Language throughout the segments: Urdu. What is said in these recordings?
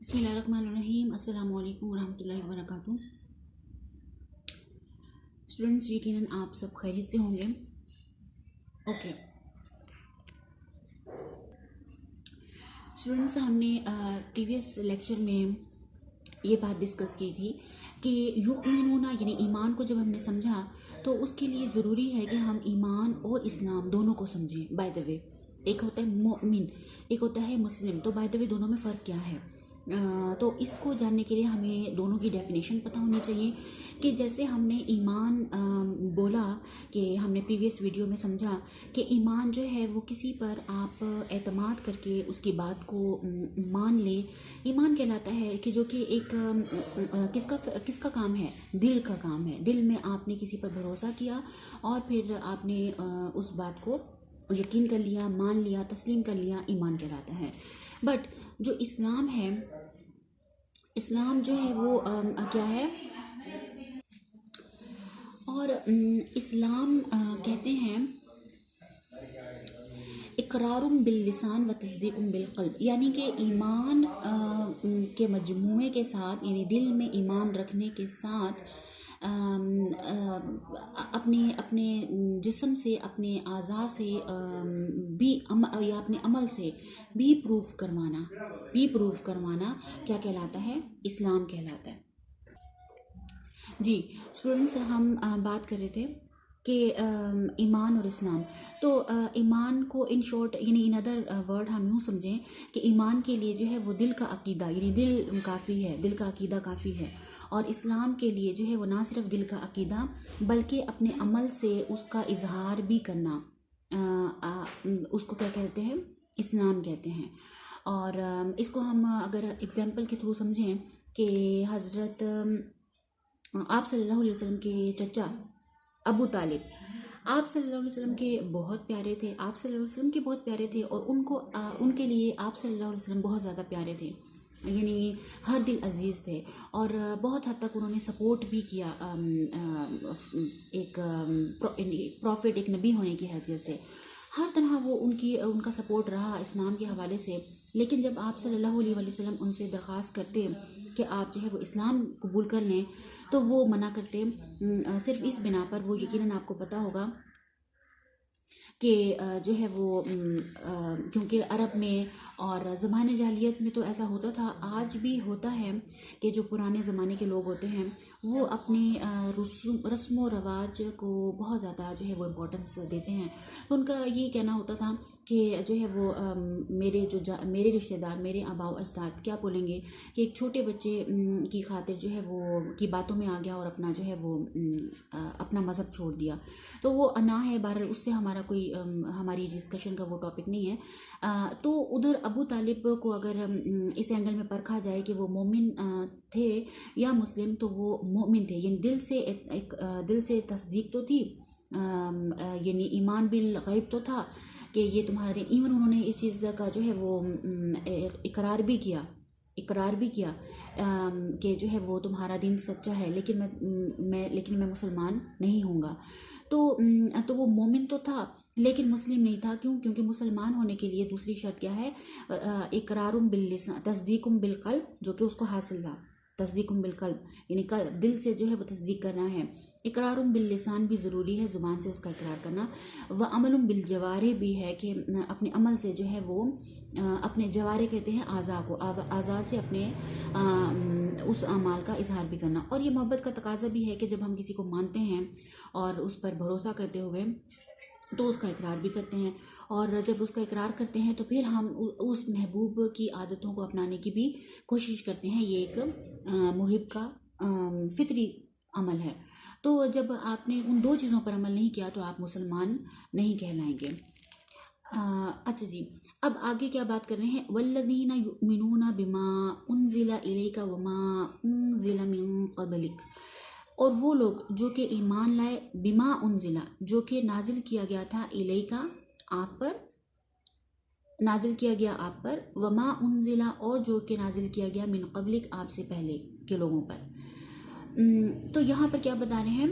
بسم اللہ الرحمن الرحیم۔ السلام علیکم ورحمۃ اللہ وبرکاتہ۔ اسٹوڈنٹس، یقیناً آپ سب خیریت سے ہوں گے۔ اوکے اسٹوڈنٹس، ہم نے پریویس لیکچر میں یہ بات ڈسکس کی تھی کہ یؤمنون یعنی ایمان کو جب ہم نے سمجھا تو اس کے لیے ضروری ہے کہ ہم ایمان اور اسلام دونوں کو سمجھیں۔ بائی دا وے، ایک ہوتا ہے مومن، ایک ہوتا ہے مسلم، تو بائی دا وے دونوں میں فرق کیا ہے؟ تو اس کو جاننے کے لیے ہمیں دونوں کی ڈیفینیشن پتہ ہونی چاہیے کہ جیسے ہم نے ایمان بولا کہ ہم نے پریویس ویڈیو میں سمجھا کہ ایمان جو ہے وہ کسی پر آپ اعتماد کر کے اس کی بات کو مان لیں، ایمان کہلاتا ہے کہ جو کہ ایک کس کا کام ہے؟ دل کا کام ہے۔ دل میں آپ نے کسی پر بھروسہ کیا اور پھر آپ نے اس بات کو یقین کر لیا، مان لیا، تسلیم کر لیا، ایمان کہلاتا ہے۔ بٹ جو اسلام ہے، اسلام جو ہے وہ کیا ہے؟ اور اسلام کہتے ہیں اقرار باللسان و تصدیق بالقلب، یعنی کہ ایمان کے مجموعے کے ساتھ، یعنی دل میں ایمان رکھنے کے ساتھ اپنے جسم سے، اپنے اعضاء سے بھی یا اپنے عمل سے بھی پروف کروانا کیا کہلاتا ہے؟ اسلام کہلاتا ہے۔ جی اسٹوڈنٹس، ہم بات کر رہے تھے کہ ایمان اور اسلام، تو ایمان کو ان شارٹ یعنی ان ادر ورڈ ہم یوں سمجھیں کہ ایمان کے لیے جو ہے وہ دل کا عقیدہ، یعنی دل کافی ہے، دل کا عقیدہ کافی ہے، اور اسلام کے لیے جو ہے وہ نہ صرف دل کا عقیدہ بلکہ اپنے عمل سے اس کا اظہار بھی کرنا، اس کو کیا کہتے ہیں؟ اسلام کہتے ہیں۔ اور اس کو ہم اگر اگزامپل کے تھرو سمجھیں کہ حضرت آپ صلی اللہ علیہ وسلم کے چچا ابو طالب آپ صلی اللہ علیہ وسلم کے بہت پیارے تھے، آپ صلی اللہ علیہ وسلم کے بہت پیارے تھے، اور ان کے لیے آپ صلی اللہ علیہ وسلم بہت زیادہ پیارے تھے، یعنی ہر دل عزیز تھے، اور بہت حد تک انہوں نے سپورٹ بھی کیا ایک پروفٹ، ایک نبی ہونے کی حیثیت سے، ہر طرح وہ ان کا سپورٹ رہا اسلام کے حوالے سے۔ لیکن جب آپ صلی اللہ علیہ وسلم ان سے درخواست کرتے کہ آپ جو ہے وہ اسلام قبول کر لیں تو وہ منع کرتے، صرف اس بنا پر، وہ یقیناً آپ کو پتہ ہوگا کہ جو ہے وہ کیونکہ عرب میں اور زمانۂ جاہلیت میں تو ایسا ہوتا تھا، آج بھی ہوتا ہے کہ جو پرانے زمانے کے لوگ ہوتے ہیں وہ اپنے رسم و رواج کو بہت زیادہ جو ہے وہ امپورٹنس دیتے ہیں، تو ان کا یہ کہنا ہوتا تھا کہ جو ہے وہ میرے رشتہ دار، میرے آباء و اجداد کیا بولیں گے کہ ایک چھوٹے بچے کی خاطر جو ہے وہ کی باتوں میں آ گیا اور اپنا جو ہے وہ اپنا مذہب چھوڑ دیا، تو وہ انا ہے، بہرحال اس سے ہماری ڈسکشن کا وہ ٹاپک نہیں ہے۔ تو ادھر ابو طالب کو اگر اس اینگل میں پرکھا جائے کہ وہ مومن تھے یا مسلم، تو وہ مومن تھے، یعنی دل سے تصدیق تو تھی، یعنی ایمان بالغیب تو تھا کہ یہ تمہارا دین، ایون انہوں نے اس چیز کا جو ہے وہ اقرار بھی کیا کہ جو ہے وہ تمہارا دین سچا ہے، لیکن میں مسلمان نہیں ہوں گا، تو وہ مومن تو تھا لیکن مسلم نہیں تھا۔ کیوں؟ کیونکہ مسلمان ہونے کے لیے دوسری شرط کیا ہے؟ اقرار باللسان تصدیق بالقلب، جو کہ اس کو حاصل تھا، تصدیق بالقلب یعنی دل سے جو ہے وہ تصدیق کرنا ہے، اقرار باللسان بھی ضروری ہے، زبان سے اس کا اقرار کرنا، وعمل بالجوارح بھی ہے کہ اپنے عمل سے جو ہے وہ اپنے جوارح کہتے ہیں اعضاء کو، اعضاء سے اپنے اس اعمال کا اظہار بھی کرنا، اور یہ محبت کا تقاضا بھی ہے کہ جب ہم کسی کو مانتے ہیں اور اس پر بھروسہ کرتے ہوئے تو اس کا اقرار بھی کرتے ہیں، اور جب اس کا اقرار کرتے ہیں تو پھر ہم اس محبوب کی عادتوں کو اپنانے کی بھی کوشش کرتے ہیں، یہ ایک محب کا فطری عمل ہے۔ تو جب آپ نے ان دو چیزوں پر عمل نہیں کیا تو آپ مسلمان نہیں کہلائیں گے۔ اچھا جی، اب آگے کیا بات کر رہے ہیں؟ والذین یؤمنون بما انزل الیک وما انزل من قبلک، اور وہ لوگ جو کہ ایمان لائے، بما انزلہ جو کہ نازل کیا گیا تھا، الیکا آپ پر، وما انزلہ اور جو کہ نازل کیا گیا، من قبلک آپ سے پہلے کے لوگوں پر۔ تو یہاں پر کیا بتا رہے ہیں؟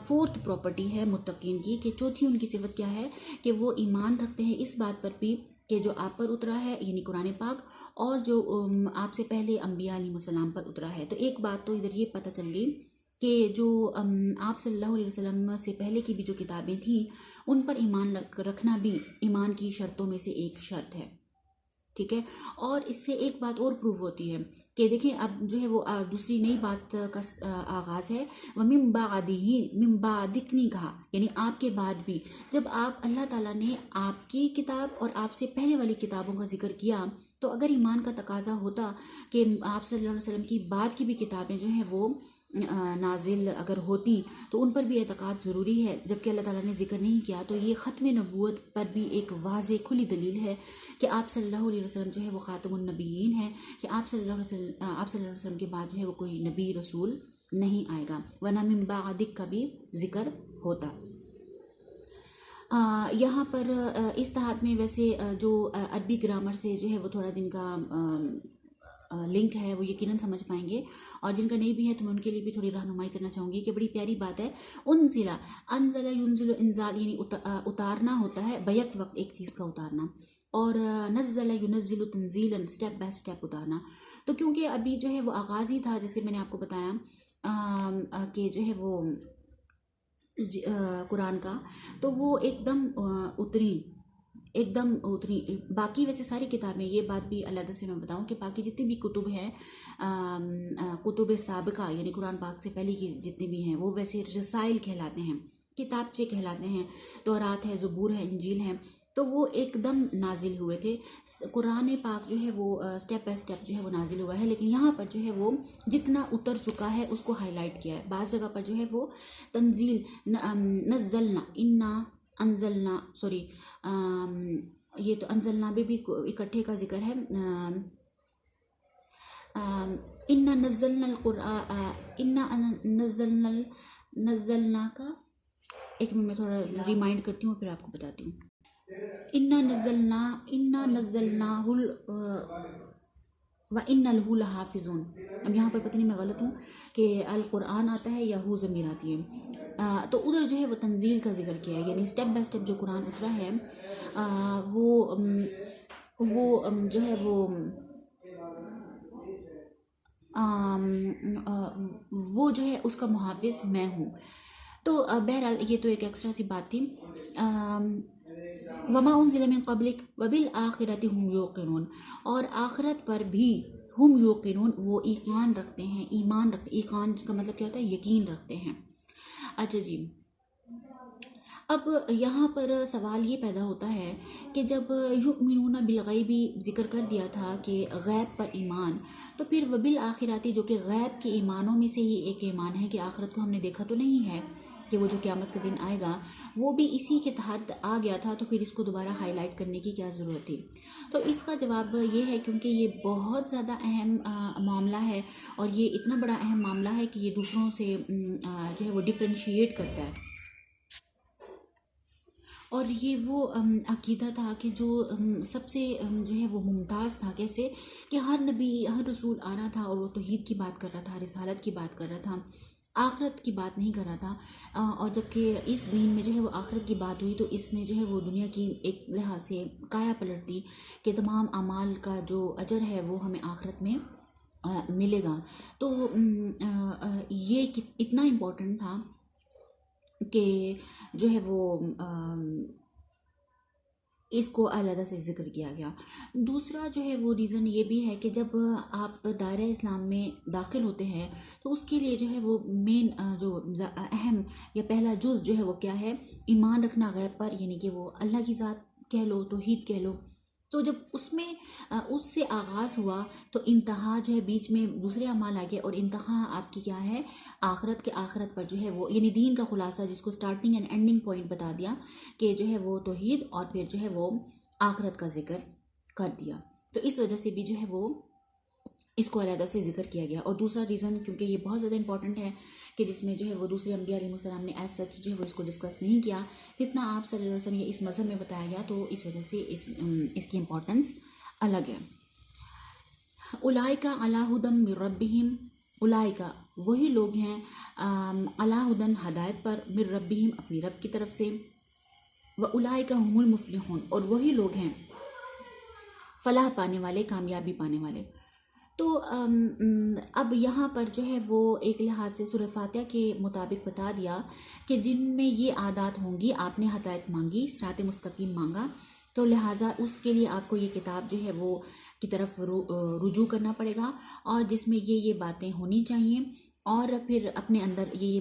فورتھ پراپرٹی ہے متقین کی کہ چوتھی ان کی صفت کیا ہے کہ وہ ایمان رکھتے ہیں اس بات پر بھی کہ جو آپ پر اترا ہے یعنی قرآن پاک، اور جو آپ سے پہلے انبیاء علیہ السلام پر اترا ہے۔ تو ایک بات تو ادھر یہ پتہ چل گئی کہ جو آپ صلی اللہ علیہ وسلم سے پہلے کی بھی جو کتابیں تھیں ان پر ایمان رکھنا بھی ایمان کی شرطوں میں سے ایک شرط ہے، ٹھیک ہے۔ اور اس سے ایک بات اور پروو ہوتی ہے کہ دیکھیں اب جو ہے وہ دوسری نئی بات کا آغاز ہے، وَمِن بَعْدِهِ مِن بَعْدِكَ نہیں کہا، یعنی آپ کے بعد بھی۔ جب آپ اللہ تعالیٰ نے آپ کی کتاب اور آپ سے پہلے والی کتابوں کا ذکر کیا تو اگر ایمان کا تقاضا ہوتا کہ آپ صلی اللہ علیہ وسلم کی بعد کی بھی کتابیں جو ہیں وہ نازل اگر ہوتی تو ان پر بھی اعتقاد ضروری ہے، جبکہ اللہ تعالیٰ نے ذکر نہیں کیا، تو یہ ختم نبوت پر بھی ایک واضح کھلی دلیل ہے کہ آپ صلی اللہ علیہ وسلم جو ہے وہ خاتم النبیین ہے، کہ آپ صلی اللہ علیہ وسلم کے بعد جو ہے وہ کوئی نبی رسول نہیں آئے گا، ورنہ من بعدک کا بھی ذکر ہوتا۔ یہاں پر اس تحت میں ویسے جو عربی گرامر سے جو ہے وہ تھوڑا جن کا لنک ہے وہ یقیناً سمجھ پائیں گے، اور جن کا نہیں بھی ہے تو میں ان کے لیے بھی تھوڑی رہنمائی کرنا چاہوں گی کہ بڑی پیاری بات ہے۔ انزلہ، انزل ینزل انزال یعنی اتارنا ہوتا ہے بیک وقت ایک چیز کا اتارنا، اور نزل ینزل تنزیلا سٹیپ بائی سٹیپ اتارنا۔ تو کیونکہ ابھی جو ہے وہ آغاز ہی تھا، جیسے میں نے آپ کو بتایا کہ جو ہے وہ قرآن کا، تو وہ ایک دم اتری۔ باقی ویسے ساری کتابیں، یہ بات بھی علیحدہ سے میں بتاؤں کہ باقی جتنی بھی کتب ہیں کتب سابقہ یعنی قرآن پاک سے پہلے کی جتنی بھی ہیں وہ ویسے رسائل کہلاتے ہیں، کتابچے کہلاتے ہیں، تورات ہے، زبور ہے، انجیل ہے، تو وہ ایک دم نازل ہوئے تھے۔ قرآن پاک جو ہے وہ سٹیپ بائی سٹیپ جو ہے وہ نازل ہوا ہے، لیکن یہاں پر جو ہے وہ جتنا اتر چکا ہے اس کو ہائی لائٹ کیا ہے۔ بعض جگہ پر جو ہے وہ تنزیل، نزلنا، انا انزلنا، سوری یہ تو انزلنا بھی اکٹھے کا ذکر ہے، انا نزلنا القرآن، انا نزلنا کا ایک منٹ میں تھوڑا ریمائنڈ کرتی ہوں پھر آپ کو بتاتی ہوں۔ انا نزلنا وَإِنَّ لَهُ لَحَافِظُونَ۔ اب یہاں پر پتہ نہیں میں غلط ہوں کہ القرآن آتا ہے یا ہو ضمیر آتی ہے، تو ادھر جو ہے وہ تنزیل کا ذکر کیا ہے، یعنی سٹیپ بائی سٹیپ جو قرآن اترا ہے وہ جو ہے وہ جو ہے اس کا محافظ میں ہوں۔ تو بہرحال یہ تو ایک ایکسٹرا سی بات تھی۔ وما انزل من قبلک وبالآخرۃ ہم یوقنون، اور آخرت پر بھی ہم یوقنون وہ ایمان رکھتے ہیں، ایمان کا مطلب کیا ہوتا ہے؟ یقین رکھتے ہیں۔ اچھا جی، اب یہاں پر سوال یہ پیدا ہوتا ہے کہ جب یؤمنون بالغیبی ذکر کر دیا تھا کہ غیب پر ایمان، تو پھر وبالآخراتی جو کہ غیب کے ایمانوں میں سے ہی ایک ایمان ہے کہ آخرت کو ہم نے دیکھا تو نہیں ہے کہ وہ جو قیامت کا دن آئے گا وہ بھی اسی کے تحت آ گیا تھا، تو پھر اس کو دوبارہ ہائی لائٹ کرنے کی کیا ضرورت تھی؟ تو اس کا جواب یہ ہے کیونکہ یہ بہت زیادہ اہم معاملہ ہے، اور یہ اتنا بڑا اہم معاملہ ہے کہ یہ دوسروں سے جو ہے وہ ڈفرینشیٹ کرتا ہے، اور یہ وہ عقیدہ تھا کہ جو سب سے جو ہے وہ ممتاز تھا، کیسے کہ ہر نبی ہر رسول آ رہا تھا اور وہ توحید کی بات کر رہا تھا، رسالت کی بات کر رہا تھا، آخرت کی بات نہیں کر رہا تھا، اور جبکہ اس دین میں جو ہے وہ آخرت کی بات ہوئی تو اس نے جو ہے وہ دنیا کی ایک لحاظ سے کایا پلٹ دی کہ تمام اعمال کا جو اجر ہے وہ ہمیں آخرت میں ملے گا۔ تو یہ اتنا امپورٹنٹ تھا کہ جو ہے وہ اس کو علیحدہ سے ذکر کیا گیا۔ دوسرا جو ہے وہ ریزن یہ بھی ہے کہ جب آپ دائرہ اسلام میں داخل ہوتے ہیں تو اس کے لیے جو ہے وہ مین جو اہم یا پہلا جز جو ہے وہ کیا ہے؟ ایمان رکھنا غیب پر، یعنی کہ وہ اللہ کی ذات کہہ لو، توحید کہہ لو۔ تو جب اس میں اس سے آغاز ہوا تو انتہا جو ہے بیچ میں دوسرے اعمال آگے، اور انتہا آپ کی کیا ہے؟ آخرت کے آخرت پر جو ہے وہ یعنی دین کا خلاصہ جس کو سٹارٹنگ اینڈ اینڈنگ پوائنٹ بتا دیا کہ جو ہے وہ توحید، اور پھر جو ہے وہ آخرت کا ذکر کر دیا۔ تو اس وجہ سے بھی جو ہے وہ اس کو علیحدہ سے ذکر کیا گیا۔ اور دوسرا ریزن کیونکہ یہ بہت زیادہ امپورٹنٹ ہے کہ جس میں جو ہے وہ دوسرے انبیاء علیہ السلام نے ایز سچ جو ہے وہ اس کو ڈسکس نہیں کیا جتنا آپ صلی اللہ علیہ وسلم اس مذہب میں بتایا گیا، تو اس وجہ سے اس کی امپورٹنس الگ ہے۔ اولئک علی ھدی من ربہم، اولئک وہی لوگ ہیں علی ھدی ہدایت پر، من ربہم اپنی رب کی طرف سے، واولئک ھم المفلحون اور وہی لوگ ہیں فلاح پانے والے، کامیابی پانے والے۔ تو اب یہاں پر جو ہے وہ ایک لحاظ سے سورہ فاتحہ کے مطابق بتا دیا کہ جن میں یہ عادات ہوں گی، آپ نے ہدایت مانگی، صراط مستقیم مانگا، تو لہٰذا اس کے لیے آپ کو یہ کتاب جو ہے وہ کی طرف رجوع کرنا پڑے گا، اور جس میں یہ باتیں ہونی چاہیے، اور پھر اپنے اندر یہ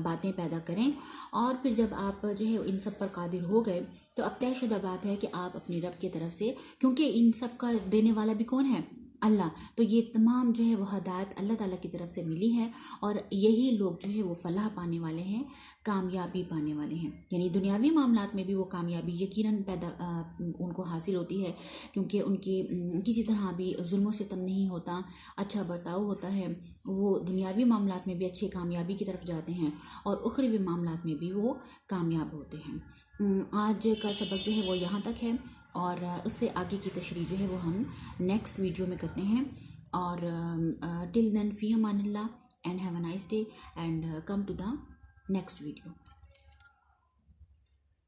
باتیں پیدا کریں، اور پھر جب آپ جو ہے ان سب پر قادر ہو گئے تو اب طے شدہ بات ہے کہ آپ اپنی رب کی طرف سے، کیونکہ ان سب کا دینے والا بھی کون ہے؟ اللہ، تو یہ تمام جو ہے وہ ہدایت اللہ تعالیٰ کی طرف سے ملی ہے، اور یہی لوگ جو ہے وہ فلاح پانے والے ہیں، کامیابی پانے والے ہیں، یعنی دنیاوی معاملات میں بھی وہ کامیابی یقیناً ان کو حاصل ہوتی ہے، کیونکہ ان کی کسی طرح بھی ظلم و ستم نہیں ہوتا، اچھا برتاؤ ہوتا ہے، وہ دنیاوی معاملات میں بھی اچھی کامیابی کی طرف جاتے ہیں، اور اخروی معاملات میں بھی وہ کامیاب ہوتے ہیں۔ آج کا سبق جو ہے وہ یہاں تک ہے، اور اس سے آگے کی تشریح جو ہے وہ ہم نیکسٹ ویڈیو میں کرتے ہیں، اور ٹل دین فی امان اللہ، and have a nice day, and come to the next video.